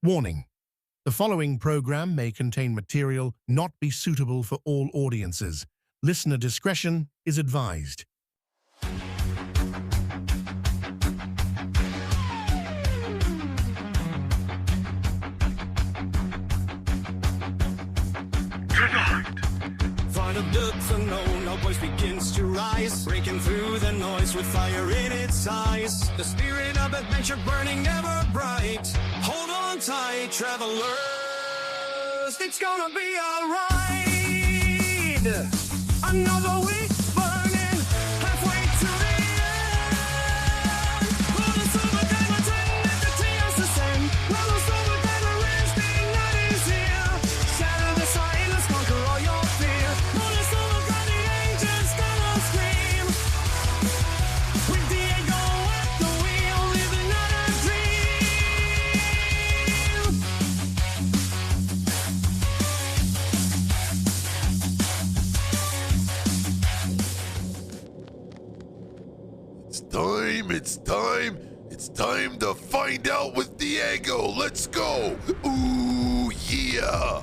Warning: the following program may contain material not be suitable for all audiences. Listener discretion is advised. Flight of ducks unknown, our voice begins to rise, breaking through the noise with fire in its eyes. The spirit of adventure burning ever bright. Hold on tight, travelers, it's gonna be alright. Another week burning, halfway to the end. Bonus Overdrive Wednesday, let the tears descend. Bonus Overdrive Wednesday, night is here. Shatter the silence, conquer all your fear. Bonus Overdrive, the angels gonna scream. With Diego at the wheel, living out a dream. It's time to find out with Diego. Let's go. Ooh, yeah.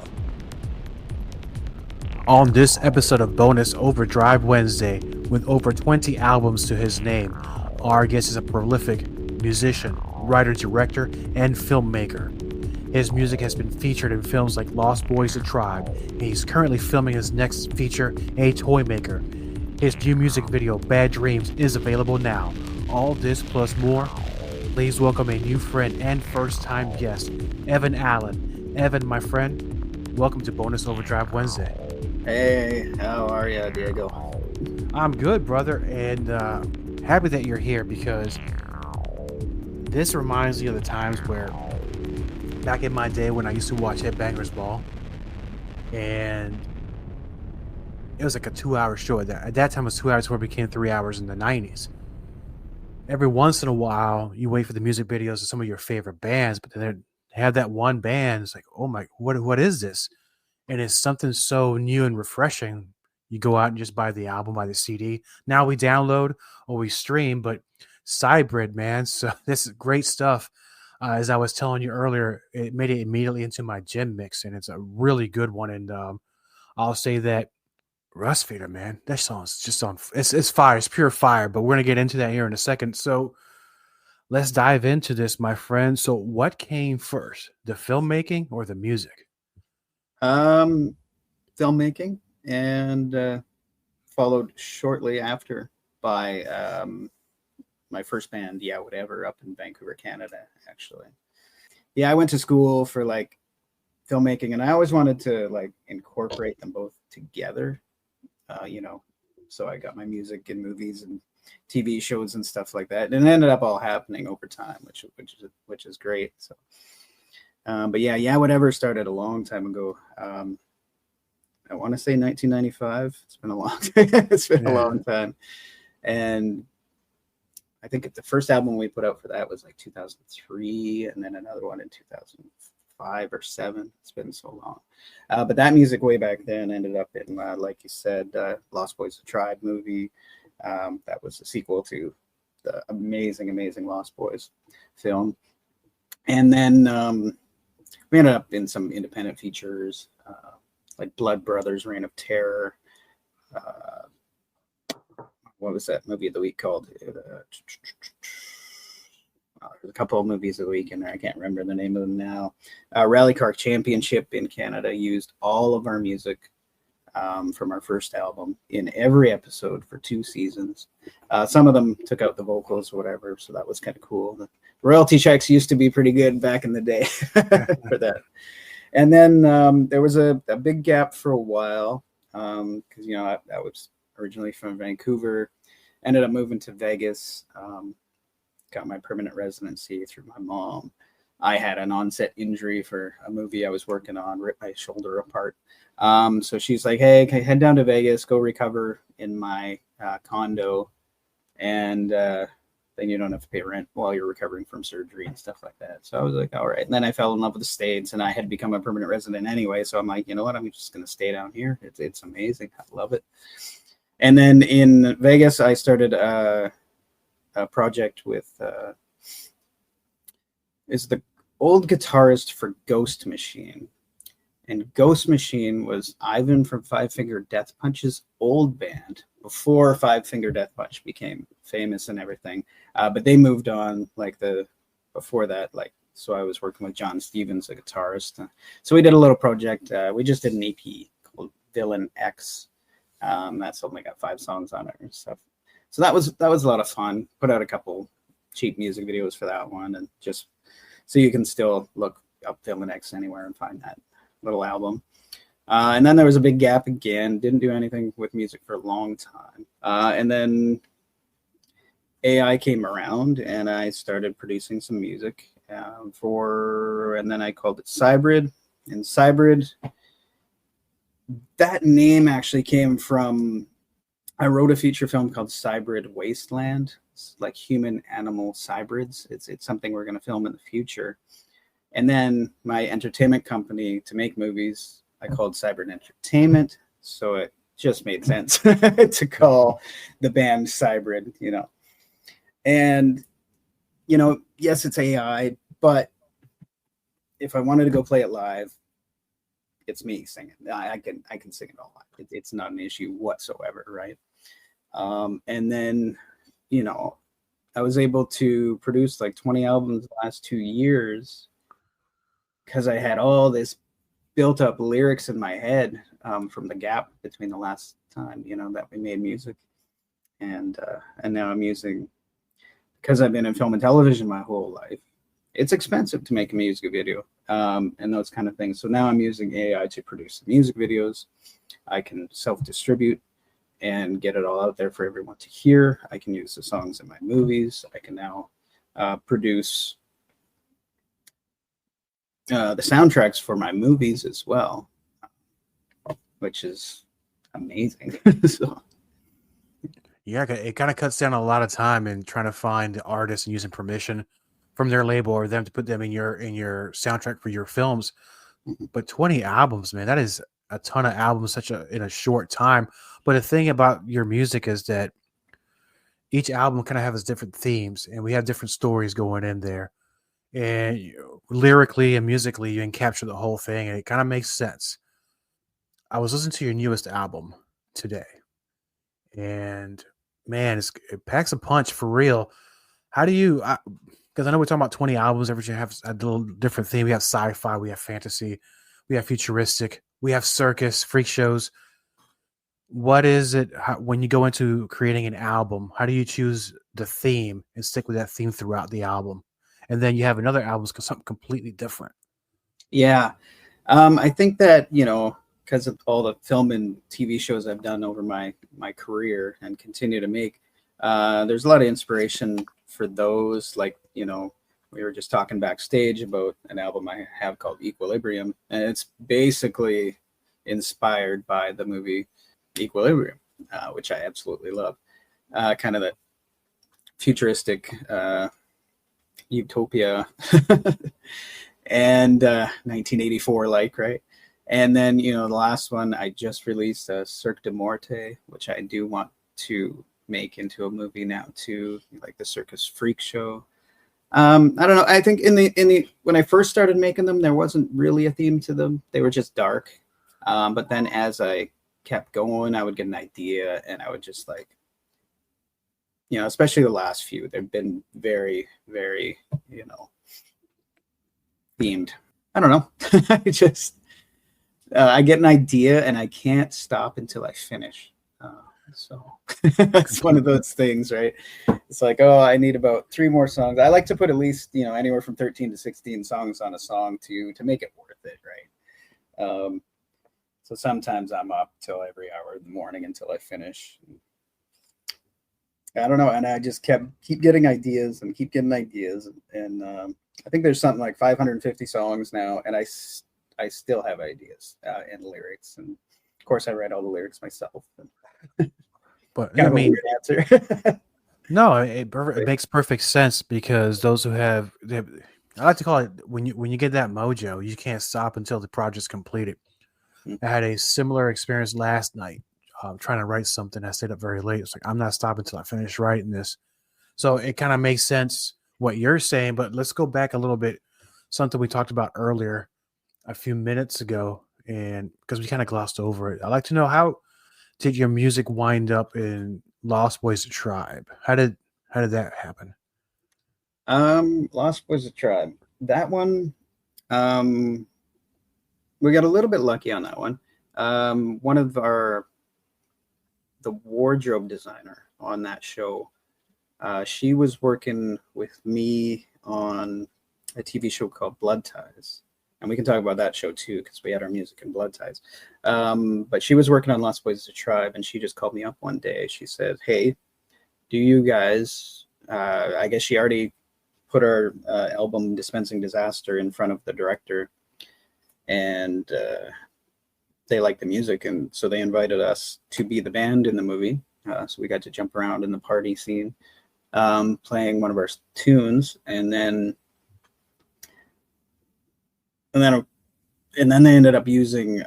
On this episode of Bonus Overdrive Wednesday, with over 20 albums to his name, our guest is a prolific musician, writer, director, and filmmaker. His music has been featured in films like Lost Boys the Tribe, and he's currently filming his next feature, A Toy Maker. His new music video, Bad Dreams, is available now. All this plus more. Please welcome a new friend and first-time guest, Evan Allen. Evan, my friend, welcome to Bonus Overdrive Wednesday. Hey, how are you, Diego? I'm good, brother, and happy that you're here because this reminds me of the times where back in my day when I used to watch Headbangers Ball, and it was like a 2-hour show. At that time, it was 2 hours before it became 3 hours in the 90s. Every once in a while, you wait for the music videos of some of your favorite bands, but then they have that one band. It's like, oh my, what is this? And it's something so new and refreshing. You go out and just buy the album, buy the CD. Now we download or we stream, but Cybrid, man. So this is great stuff. As I was telling you earlier, it made it immediately into my gym mix, and it's a really good one. And I'll say that Rustfeeder, man, that song's just on. It's fire. It's pure fire. But we're gonna get into that here in a second. So let's dive into this, my friend. So what came first, the filmmaking or the music? Filmmaking, and followed shortly after by my first band, Yeah Whatever, up in Vancouver, Canada, actually. Yeah, I went to school for like filmmaking, and I always wanted to like incorporate them both together. So I got my music in movies and TV shows and stuff like that, and it ended up all happening over time, which is great. So, but yeah, Whatever started a long time ago. I want to say 1995. It's been a long time. A long time, and I think the first album we put out for that was like 2003, and then another one in 2005 or 7. It's been so long. But that music way back then ended up in, like you said, Lost Boys the Tribe movie. That was a sequel to the amazing Lost Boys film. And then we ended up in some independent features, like Blood Brothers, Reign of Terror. What was that movie of the week called? There's a couple of movies of the week in there. I can't remember the name of them now. Rally Car Championship in Canada used all of our music from our first album in every episode for 2 seasons. Some of them took out the vocals or whatever, so that was kind of cool. The royalty checks used to be pretty good back in the day for that. And then there was a big gap for a while because, I was originally from Vancouver, ended up moving to Vegas, got my permanent residency through my mom. I had an onset injury for a movie I was working on, ripped my shoulder apart. So she's like, hey, head down to Vegas, go recover in my condo, and then you don't have to pay rent while you're recovering from surgery and stuff like that. So I was like, all right. And then I fell in love with the States, and I had become a permanent resident anyway. So I'm like, you know what? I'm just going to stay down here. It's amazing. I love it. And then in Vegas, I started a project with, is the old guitarist for Ghost Machine. And Ghost Machine was Ivan from Five Finger Death Punch's old band before Five Finger Death Punch became famous and everything. But they moved on before that. So I was working with John Stevens, a guitarist. So we did a little project. We just did an EP called Villain X. That's only got 5 songs on it and stuff. So that was a lot of fun. Put out a couple cheap music videos for that one, and just so you can still look up Villain X anywhere and find that little album. And then there was a big gap again. Didn't do anything with music for a long time. And then AI came around, and I started producing some music and then I called it Cybrid. And Cybrid, that name actually came from, I wrote a feature film called Cybrid Wasteland. It's like human animal cybrids. It's something we're going to film in the future. And then my entertainment company to make movies, I called Cybrid Entertainment. So it just made sense to call the band Cybrid, And, yes, it's AI, but if I wanted to go play it live, it's me singing. I can sing it all live. It's not an issue whatsoever, right? And then, I was able to produce like 20 albums the last 2 years because I had all this built up lyrics in my head from the gap between the last time, that we made music. And now I'm using, because I've been in film and television my whole life, it's expensive to make a music video and those kind of things. So now I'm using AI to produce the music videos. I can self-distribute and get it all out there for everyone to hear. I can use the songs in my movies. I can now produce the soundtracks for my movies as well, which is amazing. So. Yeah, it kind of cuts down a lot of time in trying to find the artists and using permission from their label or them to put them in your soundtrack for your films. But 20 albums, man, that is a ton of albums in a short time. But the thing about your music is that each album kind of has different themes, and we have different stories going in there. And lyrically and musically, you can capture the whole thing, and it kind of makes sense. I was listening to your newest album today, and man, it packs a punch for real. How do you? Because I know we're talking about 20 albums. Every year have a little different theme. We have sci-fi, we have fantasy, we have futuristic, we have circus, freak shows. What is it when you go into creating an album? How do you choose the theme and stick with that theme throughout the album? And then you have another album, something completely different. Yeah. I think that, because of all the film and TV shows I've done over my career and continue to make, there's a lot of inspiration for those. Like, we were just talking backstage about an album I have called Equilibrium, and it's basically inspired by the movie Equilibrium, which I absolutely love. Kind of that futuristic utopia and 1984 right? And then the last one I just released, Cirque de Morte, which I do want to make into a movie now too, like the circus freak show. I don't know, I think in the when I first started making them, there wasn't really a theme to them. They were just dark, but then as I kept going, I would get an idea, and I would just especially the last few, they've been very, very, themed. I don't know. I get an idea and I can't stop until I finish. So it's one of those things, right? It's like, I need about 3 more songs. I like to put at least, anywhere from 13 to 16 songs on a song to make it worth it, right? So sometimes I'm up till every hour in the morning until I finish. I don't know, and I just keep getting ideas and keep getting ideas, and I think there's something like 550 songs now, and I still have ideas and lyrics, and of course I write all the lyrics myself. But kind of a weird answer. No, it makes perfect sense, because those who have, I like to call it, when you get that mojo, you can't stop until the project's completed. I had a similar experience last night. Trying to write something. I stayed up very late. It's like, I'm not stopping until I finish writing this. So it kind of makes sense what you're saying, but let's go back a little bit. something we talked about earlier a few minutes ago, and because we kind of glossed over it, I'd like to know, how did your music wind up in Lost Boys the Tribe? How did that happen? Lost Boys of Tribe. That one, um, we got a little bit lucky on that one. One of the wardrobe designer on that show, she was working with me on a TV show called Blood Ties. And we can talk about that show too, because we had our music in Blood Ties. But she was working on Lost Boys of the Tribe, and she just called me up one day. She said, "Hey, do you guys?" I guess she already put our album "Dispensing Disaster" in front of the director, and they liked the music, and so they invited us to be the band in the movie. So we got to jump around in the party scene, playing one of our tunes, and then they ended up using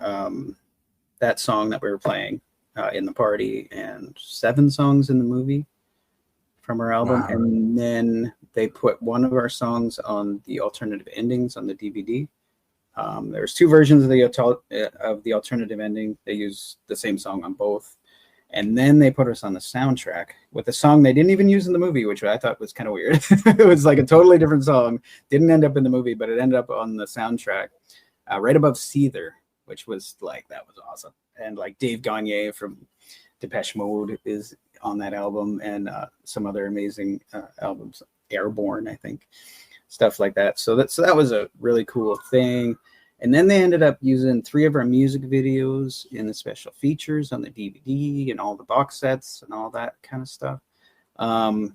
that song that we were playing in the party, and 7 songs in the movie from our album. Wow. And then they put one of our songs on the alternative endings on the DVD. There's 2 versions of the alternative ending. They use the same song on both. And then they put us on the soundtrack with a song they didn't even use in the movie, which I thought was kind of weird. It was like a totally different song. Didn't end up in the movie, but it ended up on the soundtrack, right above Seether, which was like, that was awesome. And like Dave Gagne from Depeche Mode is on that album, and some other amazing albums, Airborne, I think, stuff like that. So that was a really cool thing. And then they ended up using 3 of our music videos in the special features on the DVD and all the box sets and all that kind of stuff. And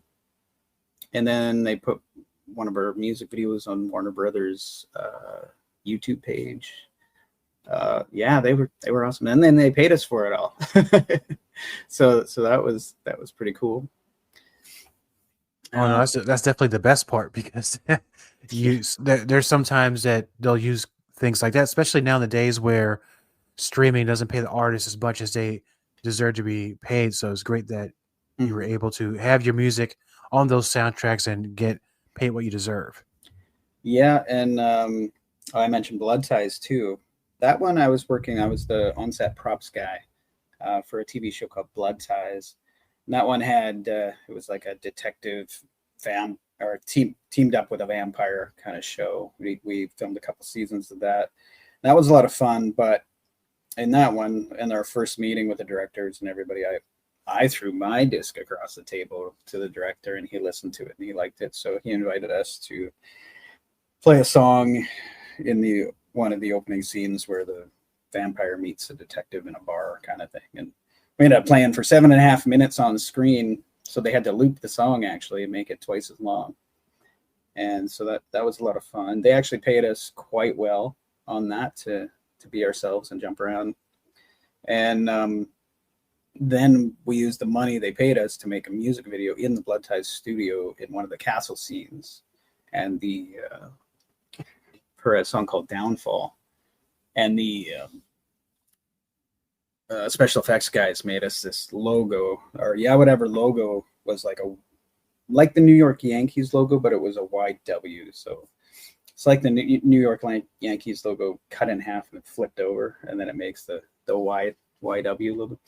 then they put one of our music videos on Warner Brothers YouTube page. Yeah, they were awesome. And then they paid us for it all. So that was pretty cool. Oh no, that's definitely the best part, because there's sometimes that they'll use things like that, especially now in the days where streaming doesn't pay the artists as much as they deserve to be paid. So it's great that you were able to have your music on those soundtracks and get paid what you deserve. Yeah, and I mentioned Blood Ties too. That one I was the on-set props guy for a TV show called Blood Ties. And that one had it was like a detective teamed up with a vampire kind of show. We filmed a couple seasons of that. That was a lot of fun, but in that one, in our first meeting with the directors and everybody, I threw my disc across the table to the director, and he listened to it and he liked it. So he invited us to play a song in one of the opening scenes where the vampire meets a detective in a bar kind of thing. And we ended up playing for 7.5 minutes on the screen. So they had to loop the song actually and make it twice as long. And so that was a lot of fun. They actually paid us quite well on that to be ourselves and jump around. And then we used the money they paid us to make a music video in the Blood Ties studio in one of the castle scenes, and for a song called Downfall. And the special effects guys made us this logo, or whatever logo was like the New York Yankees logo, but it was a wide W. So it's like the New York Yankees logo cut in half and flipped over, and then it makes the YW logo.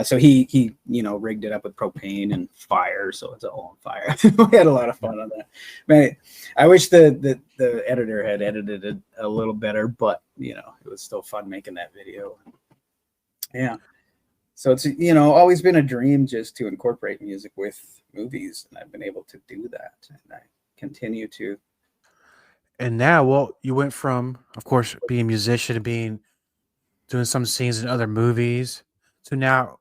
So he rigged it up with propane and fire, so it's all on fire. We had a lot of fun on that. Man, I wish the editor had edited it a little better, but it was still fun making that video. Yeah. So it's always been a dream just to incorporate music with movies, and I've been able to do that, and I continue to. And now, well, you went from, of course, being a musician to doing some scenes in other movies to now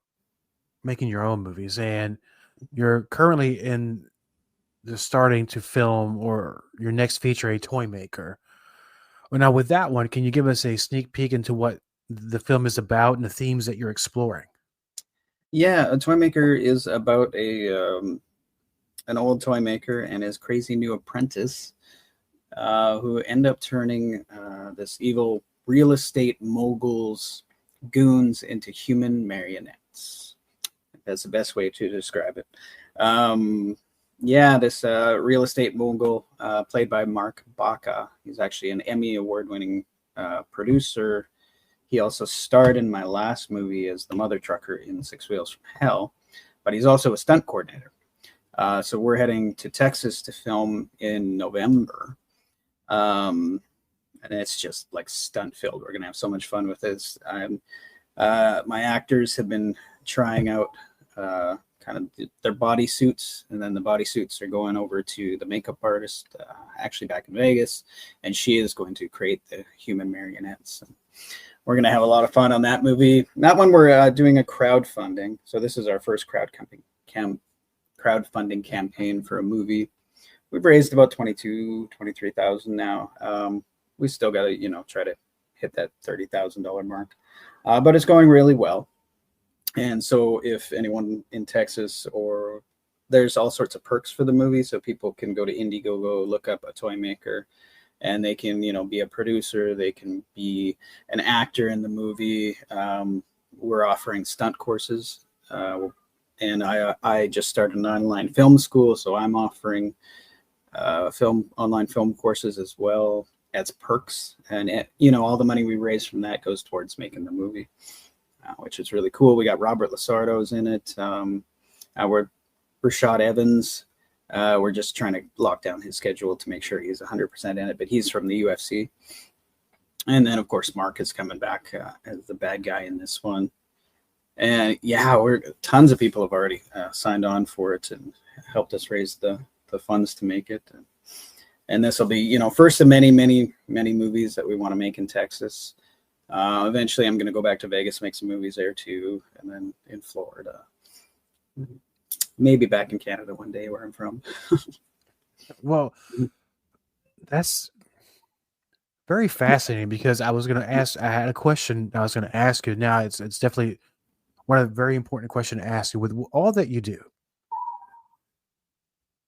making your own movies, and you're currently starting to film, or your next feature, a toy maker. Well, now with that one, can you give us a sneak peek into what the film is about and the themes that you're exploring? Yeah, a toy maker is about an old toy maker and his crazy new apprentice, who end up turning this evil real estate mogul's goons into human marionettes. That's the best way to describe it. Yeah, this real estate mogul, played by Mark Baca. He's actually an Emmy award-winning producer. He also starred in my last movie as the mother trucker in Six Wheels from Hell, but he's also a stunt coordinator. So we're heading to Texas to film in November. And it's just like stunt filled. We're going to have so much fun with this. My actors have been trying out kind of their bodysuits, and then the bodysuits are going over to the makeup artist, actually back in Vegas, and she is going to create the human marionettes. And we're going to have a lot of fun on that movie. That one we're doing a crowdfunding. So this is our first crowdfunding campaign for a movie. We've raised about $23,000 now. We still got to, try to hit that $30,000 mark. But it's going really well. And so if anyone in Texas, or there's all sorts of perks for the movie, so people can go to Indiegogo, look up a toy maker, and they can, be a producer, they can be an actor in the movie. We're offering stunt courses, and I just started an online film school, so I'm offering online film courses as well as perks. And all the money we raise from that goes towards making the movie, which is really cool. We got Robert Lasardo's in it. We're Rashad Evans. We're just trying to lock down his schedule to make sure he's 100% in it, but he's from the UFC. And then, of course, Mark is coming back as the bad guy in this one. And tons of people have already signed on for it and helped us raise the funds to make it. And this will be, first of many, many, many movies that we want to make in Texas. Eventually, I'm going to go back to Vegas, make some movies there too, and then in Florida. Maybe back in Canada one day, where I'm from. Well, that's very fascinating, because I was going to ask. I had a question I was going to ask you. Now it's definitely one of the very important questions to ask you. With all that you do,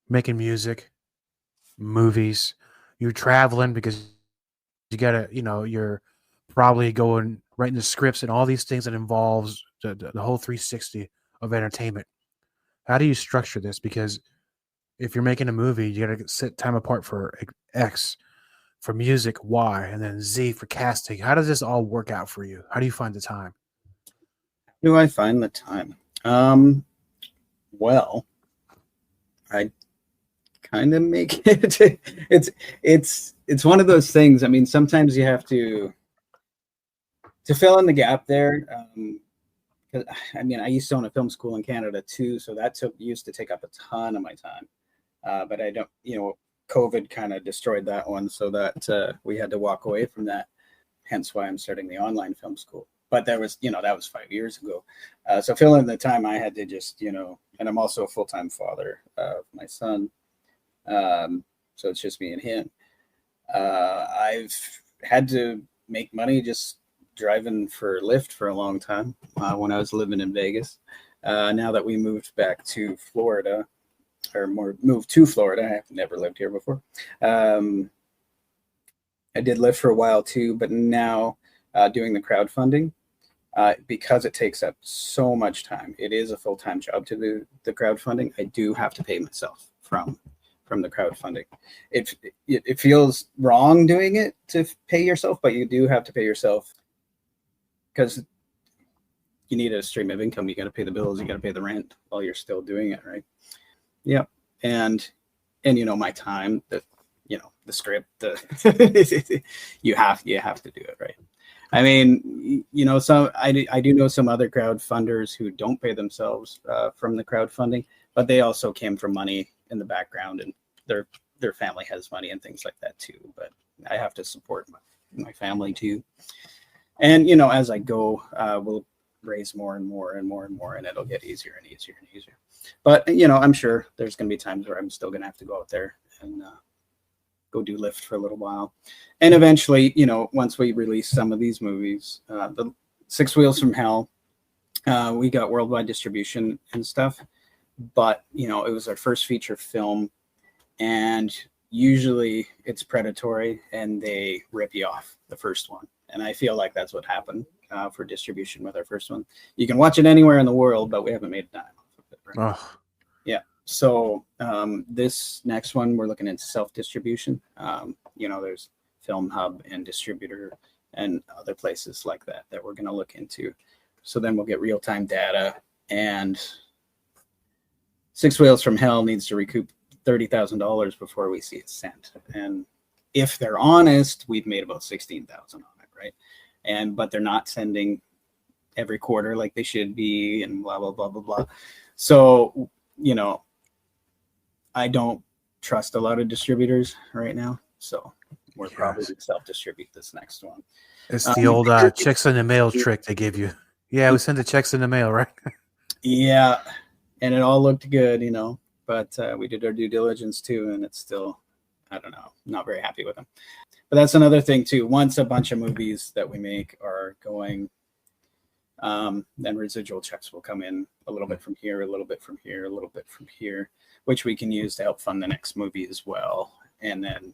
making music, movies, you're traveling because you gotta, you're probably going writing the scripts and all these things that involves the whole 360 of entertainment. How do you structure this? Because if you're making a movie, you got to set time apart for X, for music, Y, and then Z for casting. How does this all work out for you? How do you find the time? Do I find the time? Well, I kind of make it. It's one of those things. I mean, sometimes you have to fill in the gap there. I used to own a film school in Canada too, so that used to take up a ton of my time. But I don't, COVID kind of destroyed that one, so that we had to walk away from that. Hence why I'm starting the online film school. But that was 5 years ago. So filling in the time, I had to just, and I'm also a full-time father of my son. So it's just me and him. I've had to make money just driving for Lyft for a long time when I was living in Vegas. Now that we moved back to Florida, moved to Florida, I've never lived here before. I did Lyft for a while too, but now doing the crowdfunding, because it takes up so much time. It is a full-time job to do the crowdfunding. I do have to pay myself from the crowdfunding. It feels wrong doing it to pay yourself, but you do have to pay yourself, because you need a stream of income. You got to pay the bills. You got to pay the rent while you're still doing it, right? Yeah. And my time, the script, you have to do it, right? I mean, I do know some other crowdfunders who don't pay themselves from the crowdfunding, but they also came from money in the background, and their family has money and things like that too. But I have to support my family too. And, as I go, we'll raise more and more and more and more, and it'll get easier and easier and easier. But, I'm sure there's going to be times where I'm still going to have to go out there and go do Lyft for a little while. And eventually, once we release some of these movies, the Six Wheels from Hell, we got worldwide distribution and stuff. But, it was our first feature film, and usually it's predatory and they rip you off the first one. And I feel like that's what happened for distribution with our first one. You can watch it anywhere in the world, but we haven't made a dime off of it. Right? Oh, Yeah. So this next one, we're looking into self-distribution. There's Film Hub and Distributor and other places like that we're going to look into. So then we'll get real-time data, and Six Wheels from Hell needs to recoup $30,000 before we see it sent. And if they're honest, we've made about 16,000 on it, right? But they're not sending every quarter like they should be, and blah blah blah blah blah. So I don't trust a lot of distributors right now, so we're probably going to self-distribute this next one. It's the old checks in the mail trick they give you. Yeah, we send the checks in the mail, right? Yeah, and it all looked good, but we did our due diligence too, and it's still, I don't know, not very happy with them. But that's another thing too. Once a bunch of movies that we make are going, then residual checks will come in a little bit from here, a little bit from here, a little bit from here, which we can use to help fund the next movie as well. And then,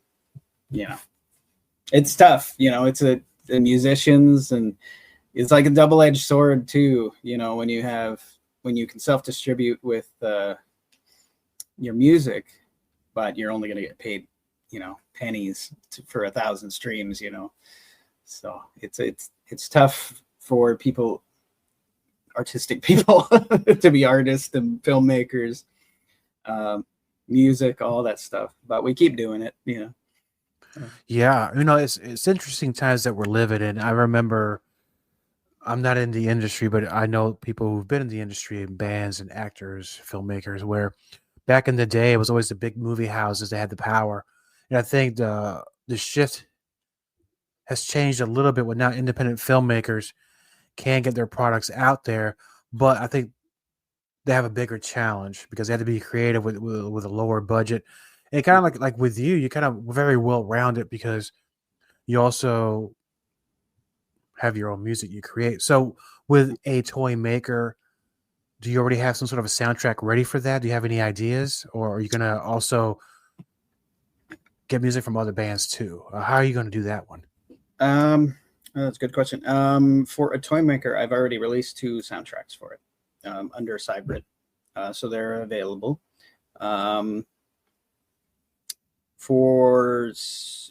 it's tough, it's the musicians, and it's like a double-edged sword too, when you can self-distribute with your music, but you're only going to get paid, pennies for 1,000 streams, so it's tough for people, artistic people, to be artists and filmmakers, music, all that stuff, but we keep doing it. Yeah, it's interesting times that we're living in. I remember, I'm not in the industry, but I know people who've been in the industry, and bands and actors, filmmakers, where back in the day it was always the big movie houses that had the power. And I think the shift has changed a little bit, with now independent filmmakers can get their products out there, but I think they have a bigger challenge because they have to be creative with a lower budget. And kind of like with you, you're kind of very well rounded because you also have your own music you create. So with a toy maker, do you already have some sort of a soundtrack ready for that? Do you have any ideas, or are you going to also get music from other bands too? How are you going to do that one? That's a good question. For a toy maker, I've already released 2 soundtracks for it under Cybrid, so they're available.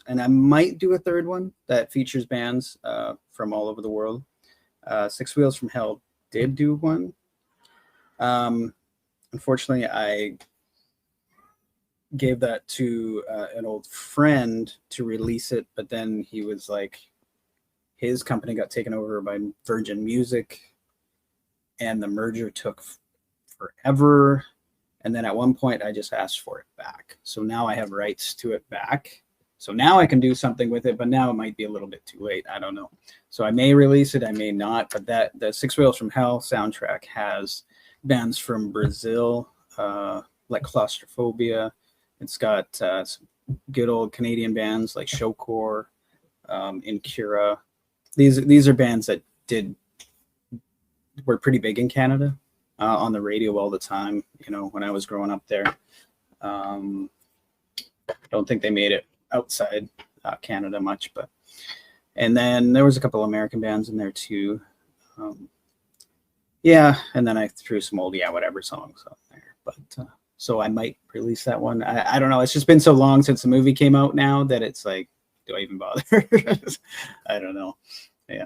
And I might do a third one that features bands from all over the world. Six Wheels from Hell did do one. Unfortunately, I gave that to an old friend to release it, but then he was like, his company got taken over by Virgin Music, and the merger took forever. And then at one point, I just asked for it back. So now I have rights to it back. So now I can do something with it, but now it might be a little bit too late. I don't know. So I may release it, I may not. But the Six Wheels from Hell soundtrack has bands from Brazil, like Claustrophobia. It's got some good old Canadian bands like Showcore, Incura. These are bands that were pretty big in Canada, on the radio all the time, when I was growing up there. Don't think they made it outside Canada much, and then there was a couple American bands in there too. And then I threw some old whatever songs on there, but so I might release that one. I don't know. It's just been so long since the movie came out now that it's like, do I even bother? I don't know. Yeah.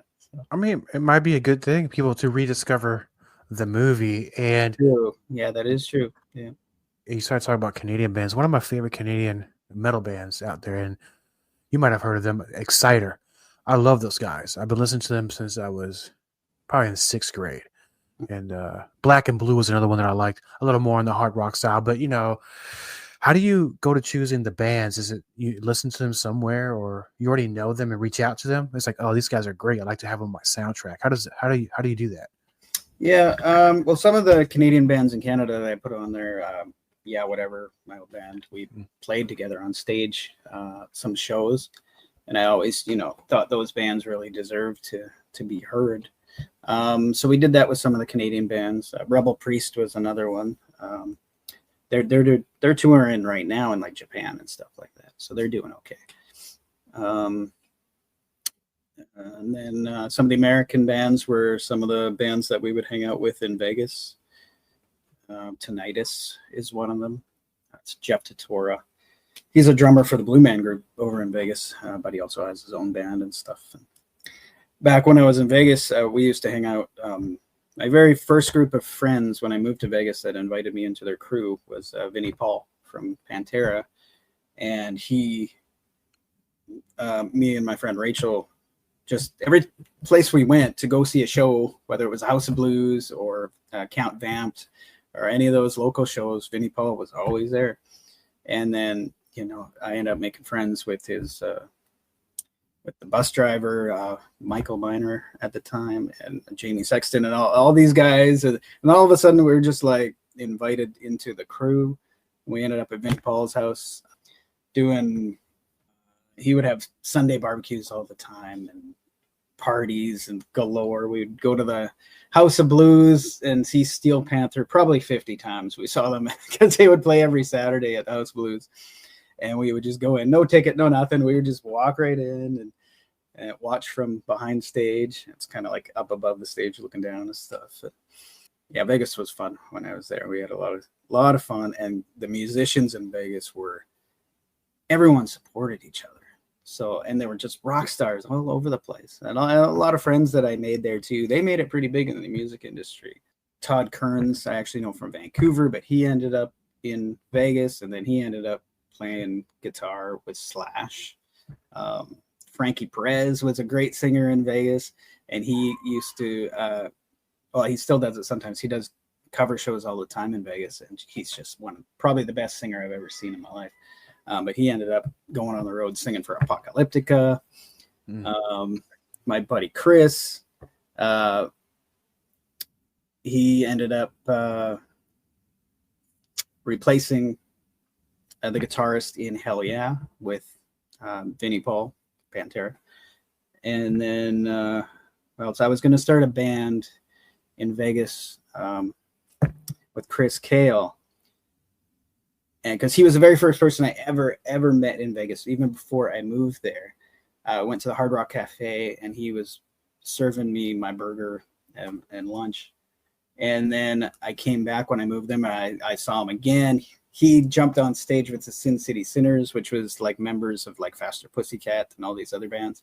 I mean, it might be a good thing, people to rediscover the movie. And True. Yeah, that is true. Yeah. You started talking about Canadian bands. One of my favorite Canadian metal bands out there, and you might have heard of them, Exciter. I love those guys. I've been listening to them since I was probably in 6th grade. And Black and Blue was another one that I liked, a little more on the hard rock style. But, how do you go to choosing the bands? Is it you listen to them somewhere, or you already know them and reach out to them? It's like, oh, these guys are great. I'd like to have them on my soundtrack. How do you do that? Yeah. Well, some of the Canadian bands in Canada that I put on there, whatever, my old band, we played together on stage, some shows, and I always, thought those bands really deserved to be heard. So we did that with some of the Canadian bands. Rebel Priest was another one. They're touring right now in like Japan and stuff like that, so they're doing okay. And then some of the American bands were some of the bands that we would hang out with in Vegas. Tinnitus is one of them. That's Jeff Tatora. He's a drummer for the Blue Man Group over in Vegas, but he also has his own band and stuff. Back when I was in Vegas, we used to hang out. My very first group of friends when I moved to Vegas that invited me into their crew was Vinnie Paul from Pantera. And me and my friend Rachel, just every place we went to go see a show, whether it was House of Blues or Count Vamped or any of those local shows, Vinnie Paul was always there. And then, I ended up making friends with with the bus driver, Michael Miner at the time, and Jamie Sexton, and all these guys. And all of a sudden, we were just like invited into the crew. We ended up at Vinnie Paul's house he would have Sunday barbecues all the time and parties and galore. We'd go to the House of Blues and see Steel Panther probably 50 times. We saw them because they would play every Saturday at the House of Blues. And we would just go in, no ticket, no nothing. We would just walk right in and watch from behind stage. It's kind of like up above the stage looking down and stuff. But yeah, Vegas was fun when I was there. We had a lot of fun. And the musicians in Vegas everyone supported each other. So, and they were just rock stars all over the place. And a lot of friends that I made there too. They made it pretty big in the music industry. Todd Kearns, I actually know from Vancouver, but he ended up in Vegas, and then he ended up playing guitar with Slash. Frankie Perez was a great singer in Vegas, and he used to, he still does it sometimes. He does cover shows all the time in Vegas, and he's just probably the best singer I've ever seen in my life. But he ended up going on the road singing for Apocalyptica. My buddy Chris, he ended up replacing the guitarist in Hell Yeah with Vinnie Paul, Pantera. And then, so I was going to start a band in Vegas with Chris Kale. And because he was the very first person I ever met in Vegas, even before I moved there. I went to the Hard Rock Cafe, and he was serving me my burger and lunch. And then I came back when I moved them, and I saw him again. He jumped on stage with the Sin City Sinners, which was like members of like Faster Pussycat and all these other bands.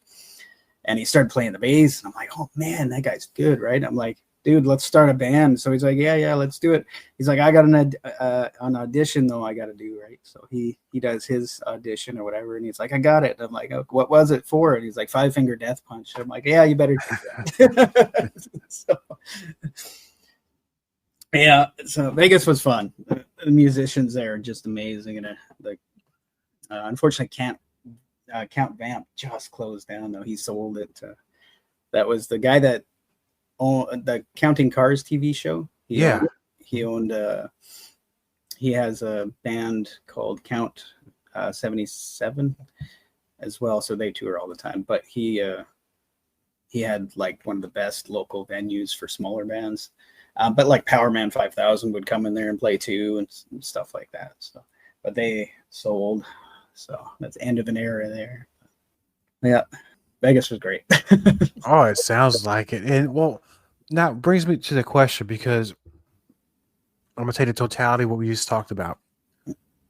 And he started playing the bass, and I'm like, oh man, that guy's good, right? I'm like, dude, let's start a band. So he's like, yeah, let's do it. He's like, I got an audition though I got to do, right? So he does his audition or whatever, and he's like, I got it. And I'm like, oh, what was it for? And he's like, 5 Finger Death Punch. I'm like, yeah, you better do that. So Vegas was fun. The musicians there are just amazing, and unfortunately, Count Vamp just closed down though. He sold it. That was the guy that owned the Counting Cars TV show. He owned. He has a band called Count 77 as well, so they tour all the time. But he had like one of the best local venues for smaller bands. But like Powerman 5000 would come in there and play too, and stuff like that. So, but they sold. So that's the end of an era there. Yeah, Vegas was great. Oh, it sounds like it. And well, now it brings me to the question, because I'm gonna take the totality of what we just talked about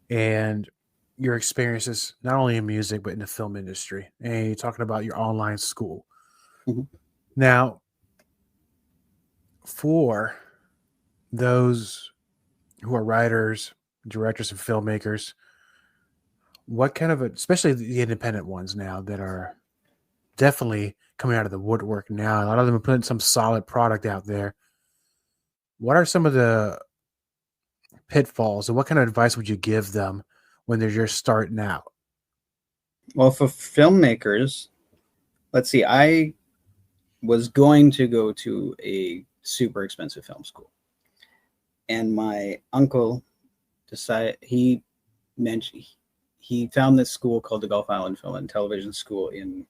and your experiences, not only in music but in the film industry. And you're talking about your online school. Mm-hmm. Now, for those who are writers, directors, and filmmakers, what kind of especially the independent ones now that are definitely coming out of the woodwork now, a lot of them are putting some solid product out there. What are some of the pitfalls, and what kind of advice would you give them when they're just starting out? Well, for filmmakers, let's see, I was going to go to a super expensive film school, and my uncle decided he found this school called the Gulf Island Film and Television School in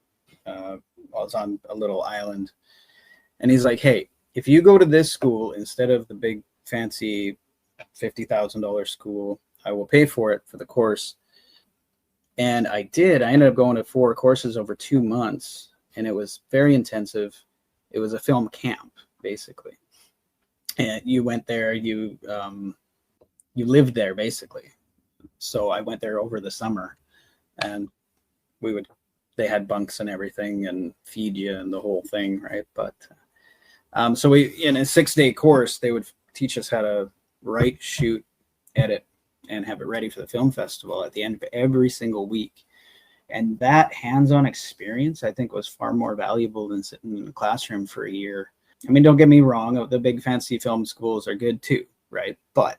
it's on a little island, and he's like, hey, if you go to this school instead of the big fancy $50,000 school, I will pay for it for the course. And I did. I ended up going to 4 courses over 2 months, and it was very intensive. It was a film camp, basically. And you went there, you lived there basically. So I went there over the summer, and they had bunks and everything and feed you and the whole thing, right? But so in a 6-day course, they would teach us how to write, shoot, edit, and have it ready for the film festival at the end of every single week. And that hands-on experience, I think, was far more valuable than sitting in the classroom for a year. I mean, don't get me wrong, the big fancy film schools are good too, right? But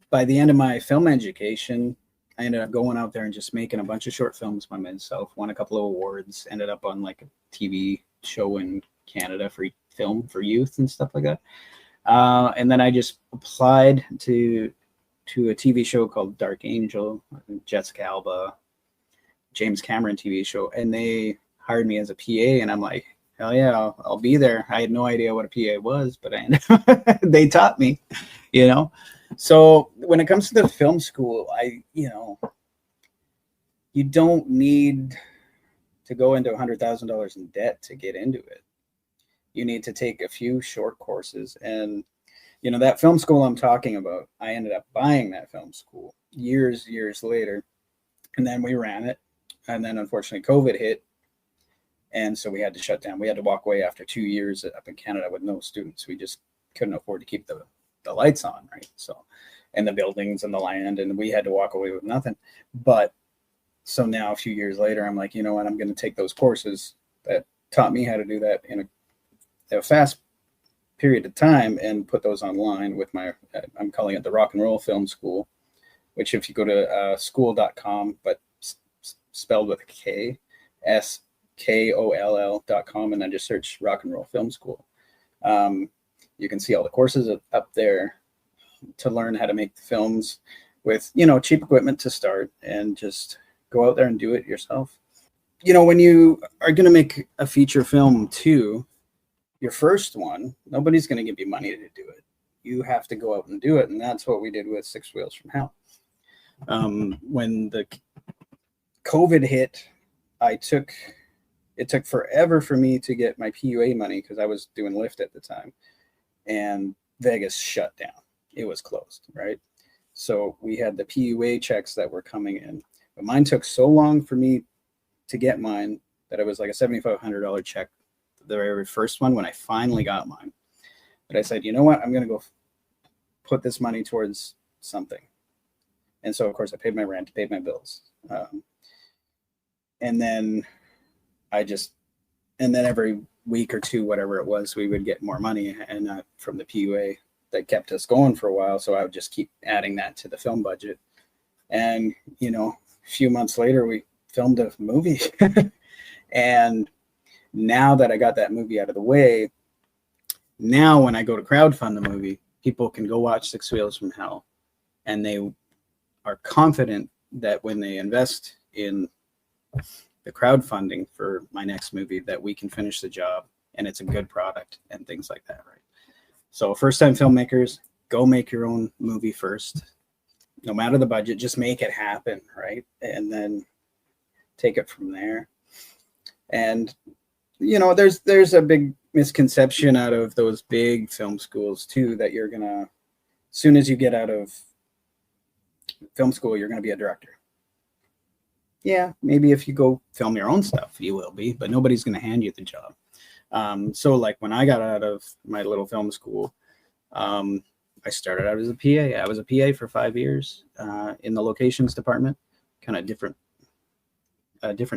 by the end of my film education, I ended up going out there and just making a bunch of short films by myself, won a couple of awards, ended up on like a TV show in Canada for film for youth and stuff like that. And then I just applied to a TV show called Dark Angel, Jessica Alba, James Cameron TV show, and they hired me as a PA, and I'm like, hell yeah, I'll be there. I had no idea what a PA was, but they taught me, you know. So when it comes to the film school, you don't need to go into $100,000 in debt to get into it. You need to take a few short courses. And, that film school I'm talking about, I ended up buying that film school years later. And then we ran it. And then unfortunately COVID hit. And so we had to shut down. We had to walk away after 2 years up in Canada with no students. We just couldn't afford to keep the lights on, right? So, and the buildings and the land, and we had to walk away with nothing. But so now a few years later, I'm like, you know what, I'm going to take those courses that taught me how to do that in a fast period of time and put those online with I'm calling it the Rock and Roll Film School, which if you go to school.com, but spelled with a K, SKOLL.com, and then just search Rock and Roll Film School. You can see all the courses up there to learn how to make the films with, cheap equipment to start, and just go out there and do it yourself. When you are going to make a feature film too, your first one, nobody's going to give you money to do it. You have to go out and do it. And that's what we did with Six Wheels from Hell. When the COVID hit, it took forever for me to get my PUA money because I was doing Lyft at the time, and Vegas shut down. It was closed, right? So we had the PUA checks that were coming in, but mine took so long for me to get mine that it was like a $7,500 check, the very first one, when I finally got mine. But I said, you know what? I'm going to go put this money towards something. And so, of course, I paid my rent, paid my bills. And then every week or two, whatever it was, we would get more money and from the PUA that kept us going for a while. So I would just keep adding that to the film budget. And, a few months later, we filmed a movie. And now that I got that movie out of the way, now when I go to crowdfund the movie, people can go watch Six Wheels from Hell, and they are confident that when they invest in the crowdfunding for my next movie, that we can finish the job and it's a good product and things like that, right? So first-time filmmakers, go make your own movie first. No matter the budget, just make it happen, right? And then take it from there. And there's a big misconception out of those big film schools too, that you're gonna, as soon as you get out of film school, you're gonna be a director. Yeah, maybe if you go film your own stuff, you will be, but nobody's gonna hand you the job. So like when I got out of my little film school, I started out as a PA. I was a PA for 5 years in the locations department, kind of different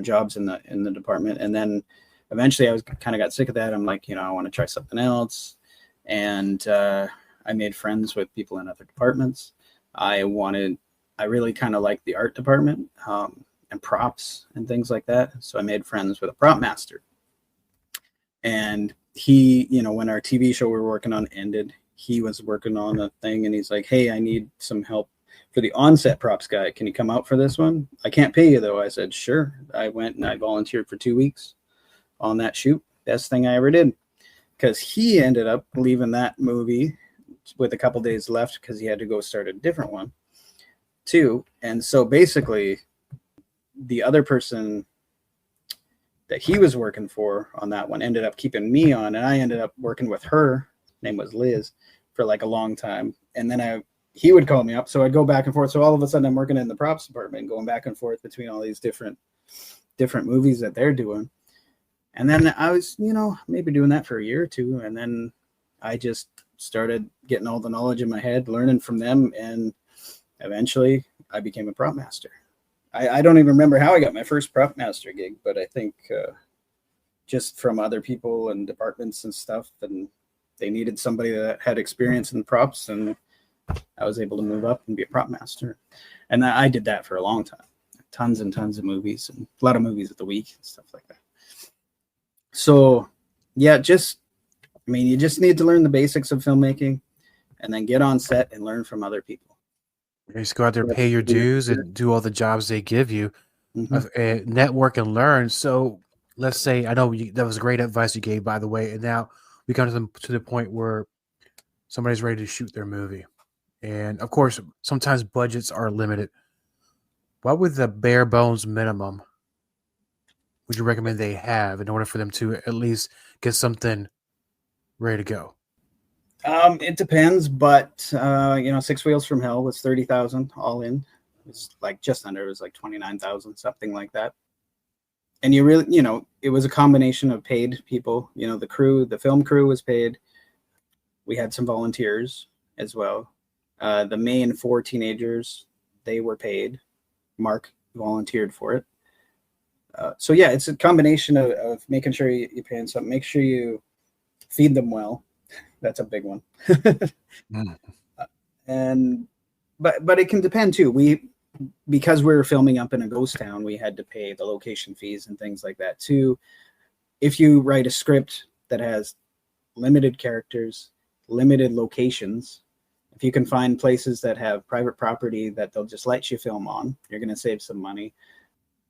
jobs in the department. And then eventually I got sick of that. I'm like, I want to try something else. And I made friends with people in other departments. I really kind of liked the art department and props and things like that. So I made friends with a prop master. And he, when our TV show we were working on ended, he was working on a thing, and he's like, hey, I need some help for the on-set props guy. Can you come out for this one? I can't pay you though. I said, sure. I went and I volunteered for 2 weeks on that shoot. Best thing I ever did, because he ended up leaving that movie with a couple days left because he had to go start a different one too. And so basically the other person that he was working for on that one ended up keeping me on, and I ended up working with her. Name was Liz for like a long time, and then he would call me up, so I'd go back and forth. So all of a sudden, I'm working in the props department, going back and forth between all these different movies that they're doing. And then I was, maybe doing that for a year or two, and then I just started getting all the knowledge in my head, learning from them, and eventually I became a prop master. I don't even remember how I got my first prop master gig, but I think just from other people and departments and stuff, and they needed somebody that had experience in props, and I was able to move up and be a prop master. And I did that for a long time. Tons and tons of movies, and a lot of movies at the week and stuff like that. So, yeah, you just need to learn the basics of filmmaking and then get on set and learn from other people. You just go out there, pay your dues, and do all the jobs they give you, network and learn. So let's say, I know that was great advice you gave, by the way, and now we come to the point where somebody's ready to shoot their movie. And, of course, sometimes budgets are limited. What would the bare bones minimum would you recommend they have in order for them to at least get something ready to go? It depends, but 6 Wheels from Hell was $30,000 all in. It was like just under. It was like $29,000, something like that. And you really, it was a combination of paid people. The film crew was paid. We had some volunteers as well. The main 4 teenagers, they were paid. Mark volunteered for it. So yeah, it's a combination of making sure you pay them something. Make sure you feed them well. That's a big one. But it can depend too. Because we were filming up in a ghost town, we had to pay the location fees and things like that too. If you write a script that has limited characters, limited locations, if you can find places that have private property that they'll just let you film on, you're going to save some money.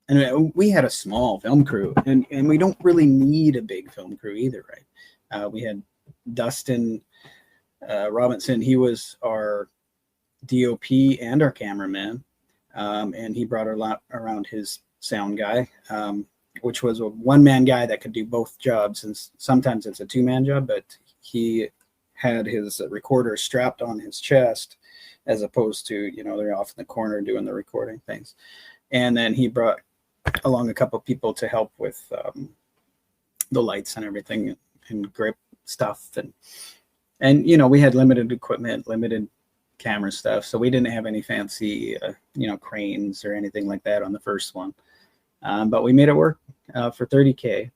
And we had a small film crew, and we don't really need a big film crew either, right? We had Dustin Robinson. He was our DOP and our cameraman, and he brought a lot around his sound guy, which was a one-man guy that could do both jobs. And sometimes it's a two-man job, but he had his recorder strapped on his chest as opposed to, they're off in the corner doing the recording things. And then he brought along a couple of people to help with the lights and everything and grip stuff. And we had limited equipment, limited camera stuff. So we didn't have any fancy, cranes or anything like that on the first one. But we made it work for $30K.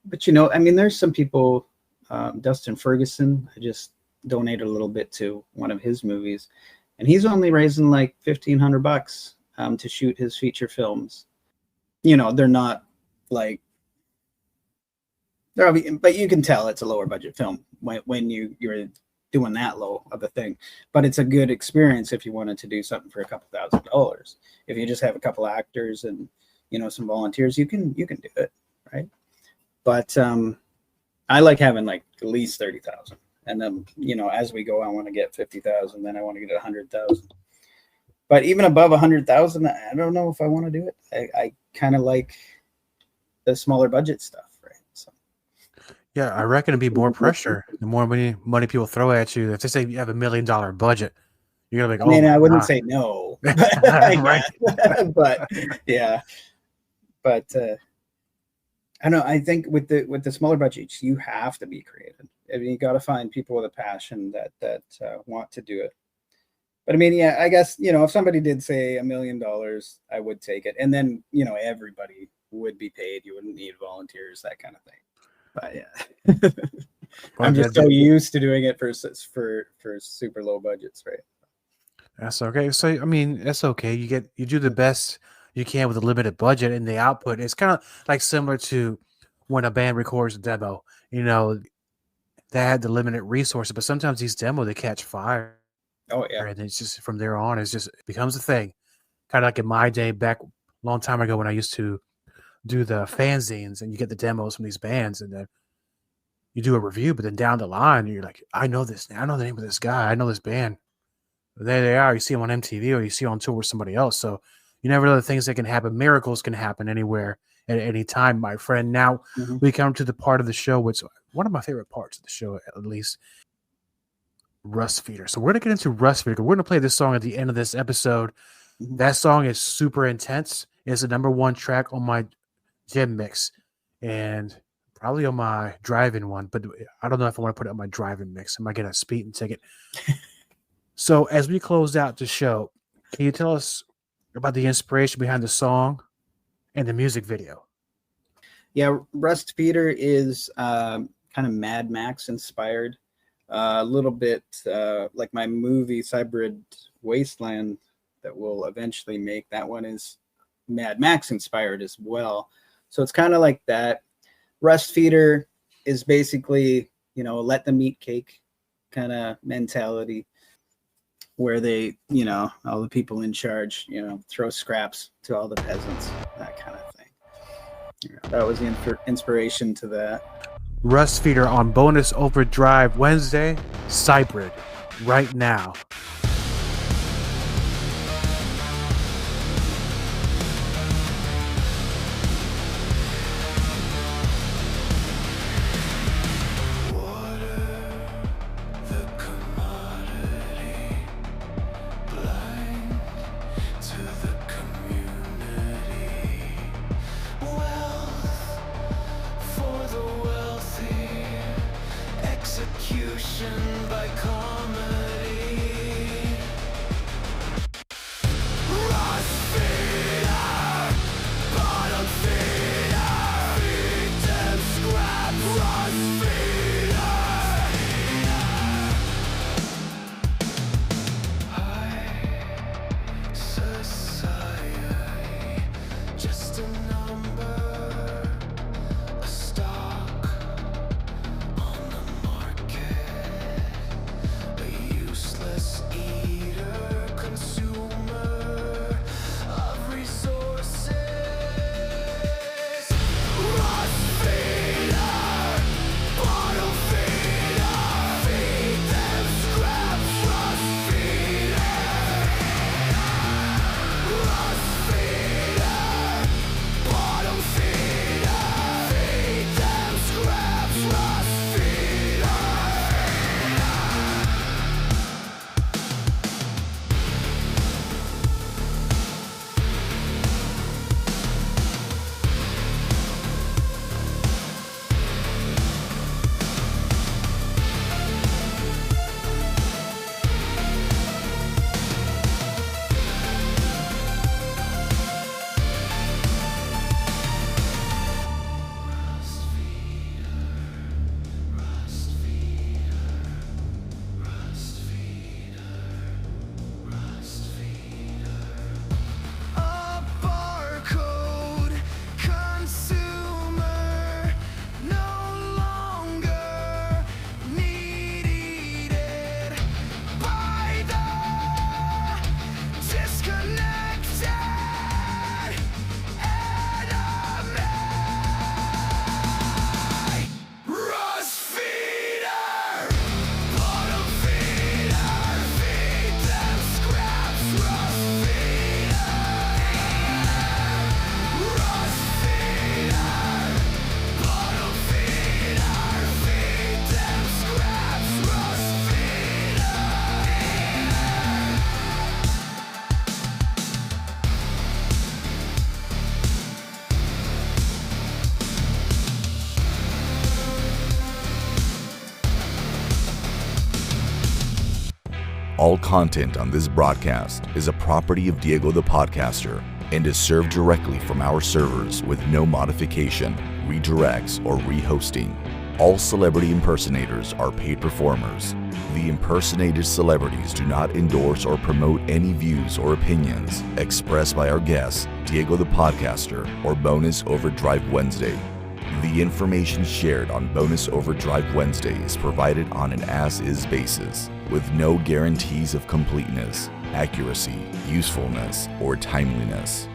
But, there's some people, Dustin Ferguson, I just donated a little bit to one of his movies, and he's only raising like $1,500 to shoot his feature films. They're not like, but you can tell it's a lower budget film when you're doing that low of a thing. But it's a good experience if you wanted to do something for a couple $1,000s. If you just have a couple actors and some volunteers, you can do it, right? But I like having like at least 30,000, and then as we go, I want to get 50,000, then I want to get 100,000. But even above 100,000, I don't know if I want to do it. I kind of like the smaller budget stuff, right? So. Yeah, I reckon it'd be more pressure. The more money people throw at you, if they say you have $1 million budget, you're gonna be like, I wouldn't say no, right? But yeah, but I know. I think with the smaller budgets, you have to be creative. You got to find people with a passion that want to do it. But I guess, if somebody did say $1 million, I would take it. And then, everybody would be paid. You wouldn't need volunteers, that kind of thing. But yeah, I'm just so used to doing it for super low budgets, right? That's okay. So, that's okay. You do the best you can with a limited budget, and the output is kind of like similar to when a band records a demo, they had the limited resources, but sometimes these demos, they catch fire. Oh yeah. And it's just from there on, it becomes a thing. Kind of like in my day back a long time ago when I used to do the fanzines, and you get the demos from these bands, and then you do a review, but then down the line, you're like, I know this. I know the name of this guy. I know this band. There they are. You see them on MTV or you see them on tour with somebody else. So you never know the things that can happen. Miracles can happen anywhere at any time, my friend. Now we come to the part of the show, which one of my favorite parts of the show, at least, Rust Feeder. So we're going to get into Rust Feeder. We're going to play this song at the end of this episode. That song is super intense. It's the number one track on my gym mix and probably on my drive-in one, but I don't know if I want to put it on my drive-in mix. I might get a speeding ticket. So as we close out the show, can you tell us about the inspiration behind the song and the music video? Yeah, Rust Feeder is kind of Mad Max inspired. A little bit like my movie Cybrid Wasteland that we'll eventually make. That one is Mad Max inspired as well. So it's kind of like that. Rust Feeder is basically, let them eat cake kind of mentality where they, all the people in charge, throw scraps to all the peasants, that kind of thing. That was the inspiration to that. Rust Feeder on Bonus Overdrive Wednesday, Cybrid, right now. By comedy, Rust Feeder, bottom feeder, feed them scraps, Rust Feeder. High society, just a number, a stock on the market. Useless eater, consumer of resources. Rust Feeder, bottle feeder, feed them scraps. Rust Feeder, Rust Feeder, bottle feeder, feed them scraps. Rust Feeder. A barcode consumer, no longer needed by the disconnected enemy. Rust Feeder, bottom feeder, feed them scraps. Rust Feeder, Rust Feeder, bottom feeder, feed them scraps. Rust Feeder. All content on this broadcast is a property of Diego the Podcaster and is served directly from our servers with no modification, redirects, or rehosting. All celebrity impersonators are paid performers. The impersonated celebrities do not endorse or promote any views or opinions expressed by our guests, Diego the Podcaster, or Bonus Overdrive Wednesday. The information shared on Bonus Overdrive Wednesday is provided on an as-is basis, with no guarantees of completeness, accuracy, usefulness, or timeliness.